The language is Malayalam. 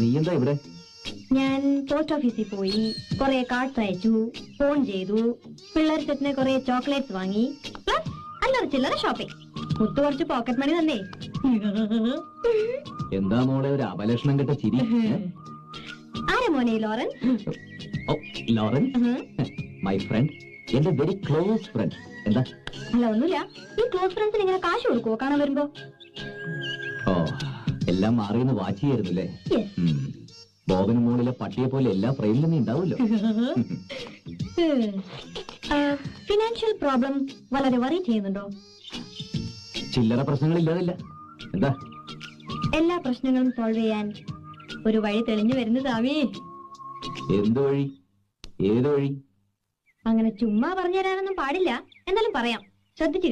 നീ എന്താ ഇവിടെ? ഞാൻ പോസ്റ്റ് ഓഫീസിൽ പോയി, കുറെ കാർഡ്സ് അയച്ചു, ഫോൺ ചെയ്തു, പിള്ളേർ സെറ്റിന് കുറെ ചോക്ലേറ്റ്സ് വാങ്ങി, പ്ലസ് അല്ലറ ചില്ലറ ഷോപ്പിംഗ്. മുത്ത് കുറച്ച് പോക്കറ്റ് മണി തന്നേ. എന്താ മോളെ ഒരു അപലക്ഷണം കെട്ട ചിരി? ആരെ മോനെ ലോറൻ? ലോറൻ, മൈ ഫ്രണ്ട്, എന്റെ വെരി ക്ലോസ് ഫ്രണ്ട്. എന്താ? അല്ല ഒന്നുമില്ല. ഈ ക്ലോസ് ഫ്രണ്ട്സിന് ഇങ്ങനെ കാശ് കൊടുക്കുവോ കാണാൻ വരുമ്പോ? ഓ, എല്ലാം മാറിയെന്ന് വാച്ച് ചെയ്യായിരുന്നല്ലേ? ബോബന് മോളിലെ പട്ടിയെ പോലെ എല്ലാ ഫ്രെയിമിലും നീ ഉണ്ടാവുമല്ലോ. ഫിനാൻഷ്യൽ പ്രോബ്ലം വളരെ വറി ചെയ്യുന്നുണ്ടോ? ചില്ലറ പ്രശ്നങ്ങളില്ലാതില്ല. എന്താ? എല്ലാ പ്രശ്നങ്ങളും സോൾവ് ചെയ്യാൻ ഒരു വഴി തെളിഞ്ഞു വരുന്നതാവേ. എന്ത് വഴി? ഏത് വഴി? അങ്ങനെ ചുമ്മാ പറഞ്ഞു തരാനൊന്നും പാടില്ല, എന്നാലും പറയാം, ശ്രദ്ധിച്ചു